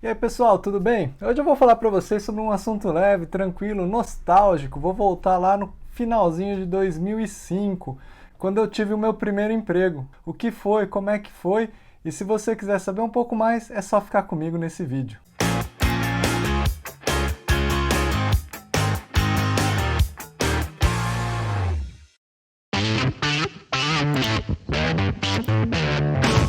E aí pessoal, tudo bem? Hoje eu vou falar para vocês sobre um assunto leve, tranquilo, nostálgico. Vou voltar lá no finalzinho de 2005, quando eu tive o meu primeiro emprego. O que foi, como é que foi? E se você quiser saber um pouco mais, é só ficar comigo nesse vídeo.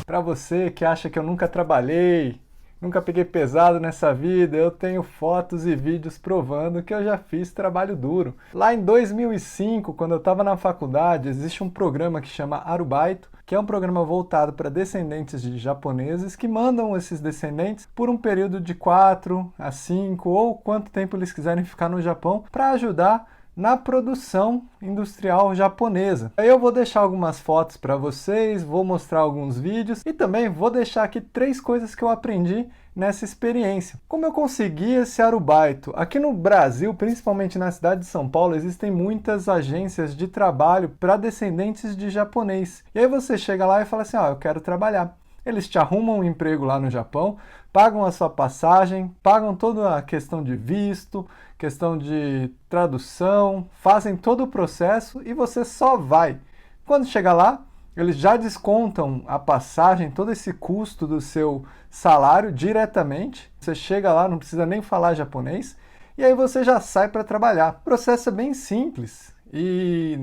Para você que acha que eu nunca trabalhei, nunca peguei pesado nessa vida, eu tenho fotos e vídeos provando que eu já fiz trabalho duro. Lá em 2005, quando eu estava na faculdade, existe um programa que chama Arubaito, que é um programa voltado para descendentes de japoneses que mandam esses descendentes por um período de 4 a 5 ou quanto tempo eles quiserem ficar no Japão para ajudar na produção industrial japonesa. Aí eu vou deixar algumas fotos para vocês, vou mostrar alguns vídeos e também vou deixar aqui 3 coisas que eu aprendi nessa experiência. Como eu consegui esse arubaito? Aqui no Brasil, principalmente na cidade de São Paulo, existem muitas agências de trabalho para descendentes de japonês. E aí você chega lá e fala assim, eu quero trabalhar. Eles te arrumam um emprego lá no Japão, pagam a sua passagem, pagam toda a questão de visto, questão de tradução, fazem todo o processo e você só vai. Quando chega lá, eles já descontam a passagem, todo esse custo do seu salário diretamente. Você chega lá, não precisa nem falar japonês, e aí você já sai para trabalhar. O processo é bem simples e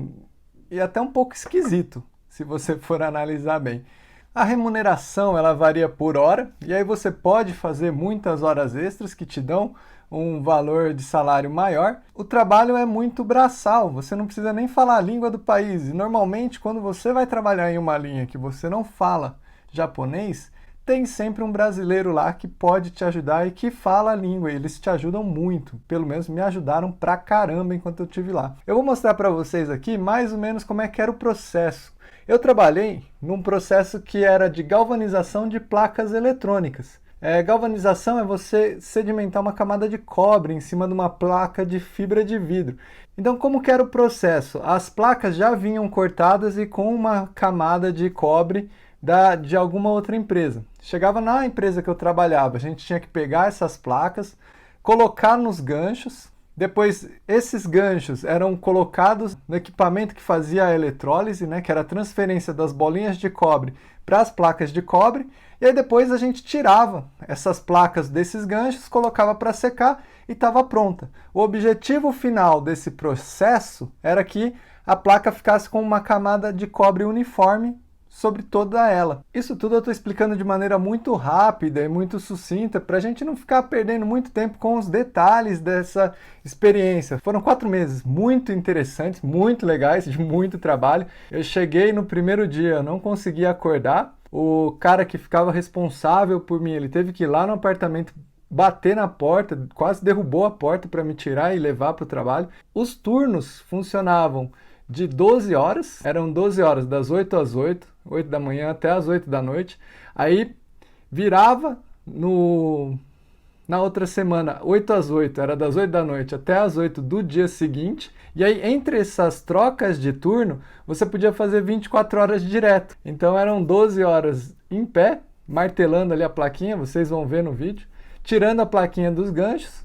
até um pouco esquisito, se você for analisar bem. A remuneração ela varia por hora, e aí você pode fazer muitas horas extras que te dão um valor de salário maior. O trabalho é muito braçal, você não precisa nem falar a língua do país. E normalmente, quando você vai trabalhar em uma linha que você não fala japonês, tem sempre um brasileiro lá que pode te ajudar e que fala a língua. E eles te ajudam muito, pelo menos me ajudaram pra caramba enquanto eu estive lá. Eu vou mostrar para vocês aqui mais ou menos como é que era o processo. Eu trabalhei num processo que era de galvanização de placas eletrônicas. Galvanização é você sedimentar uma camada de cobre em cima de uma placa de fibra de vidro. Então, como que era o processo? As placas já vinham cortadas e com uma camada de cobre de alguma outra empresa. Chegava na empresa que eu trabalhava, a gente tinha que pegar essas placas, colocar nos ganchos. Depois, esses ganchos eram colocados no equipamento que fazia a eletrólise, né, que era a transferência das bolinhas de cobre para as placas de cobre. E aí depois a gente tirava essas placas desses ganchos, colocava para secar e estava pronta. O objetivo final desse processo era que a placa ficasse com uma camada de cobre uniforme sobre toda ela. Isso tudo eu estou explicando de maneira muito rápida e muito sucinta para a gente não ficar perdendo muito tempo com os detalhes dessa experiência. Foram 4 meses muito interessantes, muito legais, de muito trabalho. Eu cheguei no primeiro dia, não conseguia acordar. O cara que ficava responsável por mim, ele teve que ir lá no apartamento bater na porta, quase derrubou a porta para me tirar e levar para o trabalho. Os turnos funcionavam de 12 horas, eram 12 horas das 8 às 8, 8 da manhã até às 8 da noite. Aí virava na outra semana, 8 às 8, era das 8 da noite até às 8 do dia seguinte. E aí, entre essas trocas de turno, você podia fazer 24 horas direto. Então eram 12 horas em pé, martelando ali a plaquinha, vocês vão ver no vídeo, tirando a plaquinha dos ganchos.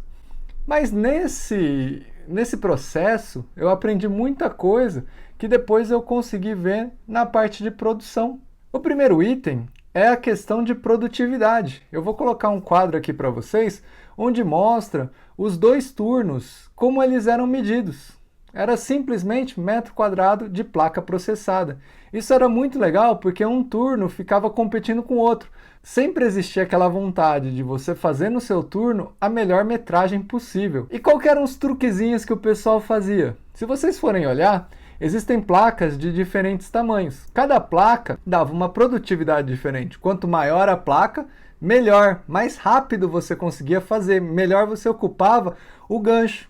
Mas nesse processo, eu aprendi muita coisa que depois eu consegui ver na parte de produção. O primeiro item é a questão de produtividade. Eu vou colocar um quadro aqui para vocês, onde mostra os 2 turnos, como eles eram medidos. Era simplesmente metro quadrado de placa processada. Isso era muito legal porque um turno ficava competindo com o outro. Sempre existia aquela vontade de você fazer no seu turno a melhor metragem possível. E qual que eram os truquezinhos que o pessoal fazia? Se vocês forem olhar, existem placas de diferentes tamanhos. Cada placa dava uma produtividade diferente. Quanto maior a placa, melhor, mais rápido você conseguia fazer, melhor você ocupava o gancho.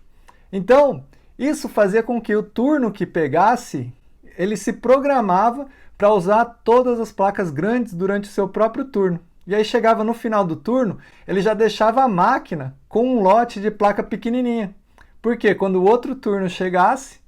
Então, isso fazia com que o turno que pegasse, ele se programava para usar todas as placas grandes durante o seu próprio turno. E aí chegava no final do turno, ele já deixava a máquina com um lote de placa pequenininha. Porque quando o outro turno chegasse,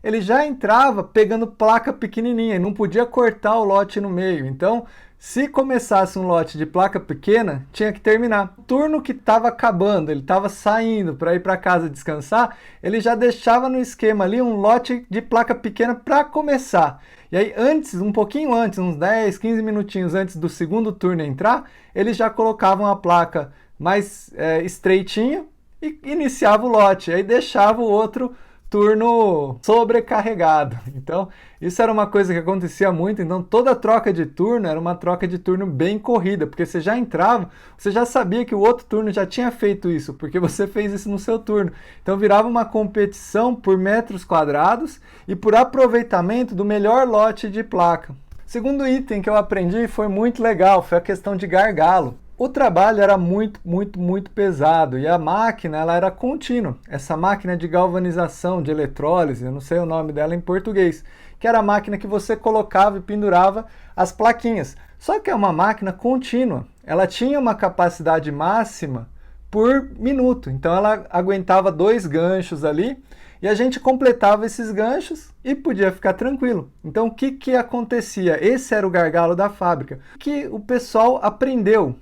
ele já entrava pegando placa pequenininha, não podia cortar o lote no meio. Então, Se começasse um lote de placa pequena, tinha que terminar. O turno que estava acabando, ele estava saindo para ir para casa descansar, ele já deixava no esquema ali um lote de placa pequena para começar. E aí antes, um pouquinho antes, uns 10, 15 minutinhos antes do segundo turno entrar, eles já colocavam a placa mais estreitinha e iniciava o lote. Aí deixava o outro turno sobrecarregado. Então, isso era uma coisa que acontecia muito. Então, toda troca de turno era uma troca de turno bem corrida, porque você já entrava, você já sabia que o outro turno já tinha feito isso, porque você fez isso no seu turno. Então, virava uma competição por metros quadrados e por aproveitamento do melhor lote de placa. Segundo item que eu aprendi foi muito legal, foi a questão de gargalo. O trabalho era muito pesado e a máquina ela era contínua. Essa máquina de galvanização, de eletrólise, eu não sei o nome dela em português, que era a máquina que você colocava e pendurava as plaquinhas. Só que é uma máquina contínua. Ela tinha uma capacidade máxima por minuto. Então ela aguentava 2 ganchos ali e a gente completava esses ganchos e podia ficar tranquilo. Então o que acontecia? Esse era o gargalo da fábrica, que o pessoal aprendeu.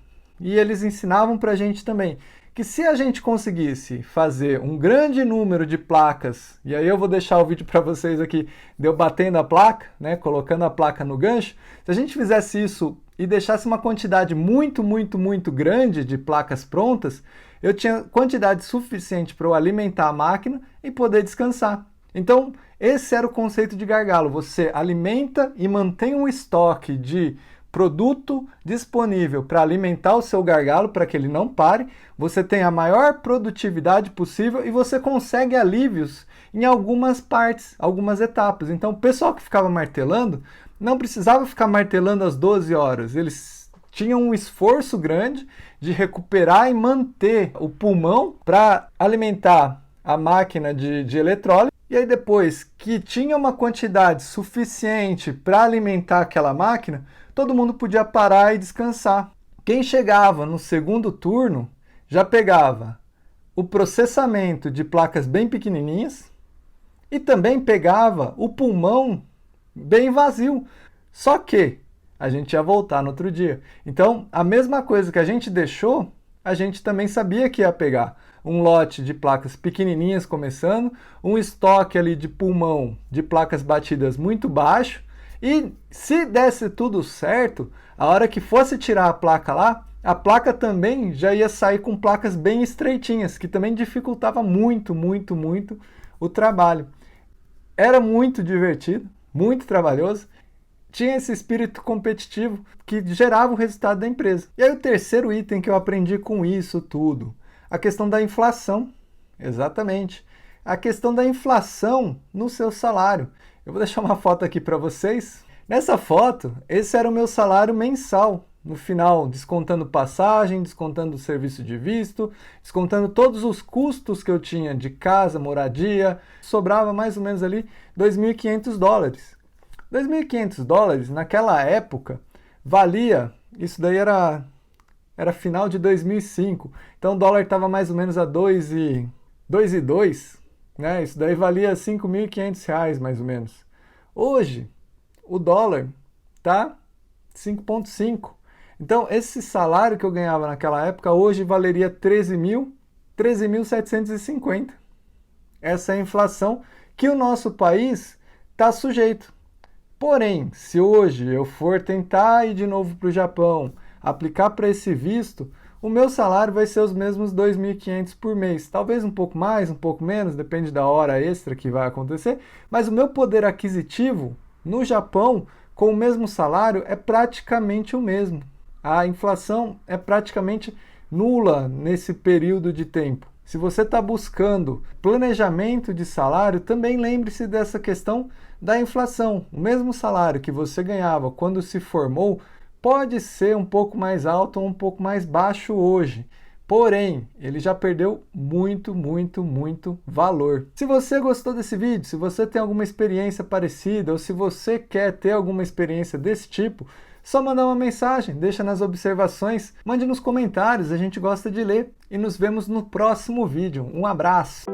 E eles ensinavam para a gente também que se a gente conseguisse fazer um grande número de placas, e aí eu vou deixar o vídeo para vocês aqui de eu batendo a placa, né, colocando a placa no gancho, se a gente fizesse isso e deixasse uma quantidade muito grande de placas prontas, eu tinha quantidade suficiente para eu alimentar a máquina e poder descansar. Então, esse era o conceito de gargalo. Você alimenta e mantém um estoque de produto disponível para alimentar o seu gargalo, para que ele não pare, você tem a maior produtividade possível e você consegue alívios em algumas partes, algumas etapas. Então, o pessoal que ficava martelando, não precisava ficar martelando às 12 horas, eles tinham um esforço grande de recuperar e manter o pulmão para alimentar a máquina de eletrólise. E aí depois que tinha uma quantidade suficiente para alimentar aquela máquina, todo mundo podia parar e descansar. Quem chegava no segundo turno já pegava o processamento de placas bem pequenininhas e também pegava o pulmão bem vazio. Só que a gente ia voltar no outro dia. Então, a mesma coisa que a gente deixou, a gente também sabia que ia pegar. Um lote de placas pequenininhas começando, um estoque ali de pulmão de placas batidas muito baixo, e se desse tudo certo, a hora que fosse tirar a placa lá, a placa também já ia sair com placas bem estreitinhas, que também dificultava muito o trabalho. Era muito divertido, muito trabalhoso, tinha esse espírito competitivo que gerava o resultado da empresa. E aí o terceiro item que eu aprendi com isso tudo, a questão da inflação. Exatamente. A questão da inflação no seu salário. Eu vou deixar uma foto aqui para vocês. Nessa foto, esse era o meu salário mensal. No final, descontando passagem, descontando o serviço de visto, descontando todos os custos que eu tinha de casa, moradia, sobrava mais ou menos ali $2.500. $2.500 naquela época valia, isso daí era final de 2005, então o dólar estava mais ou menos a 2,2, né? Isso daí valia R$5.500 mais ou menos. Hoje, o dólar tá 5,5. Então, esse salário que eu ganhava naquela época, hoje valeria 13.750. Essa é a inflação que o nosso país está sujeito. Porém, se hoje eu for tentar ir de novo para o Japão, aplicar para esse visto, o meu salário vai ser os mesmos 2.500 por mês. Talvez um pouco mais, um pouco menos, depende da hora extra que vai acontecer, mas o meu poder aquisitivo no Japão, com o mesmo salário, é praticamente o mesmo. A inflação é praticamente nula nesse período de tempo. Se você está buscando planejamento de salário, também lembre-se dessa questão da inflação. O mesmo salário que você ganhava quando se formou pode ser um pouco mais alto ou um pouco mais baixo hoje. Porém, ele já perdeu muito valor. Se você gostou desse vídeo, se você tem alguma experiência parecida ou se você quer ter alguma experiência desse tipo, só mandar uma mensagem, deixa nas observações, mande nos comentários, a gente gosta de ler e nos vemos no próximo vídeo. Um abraço!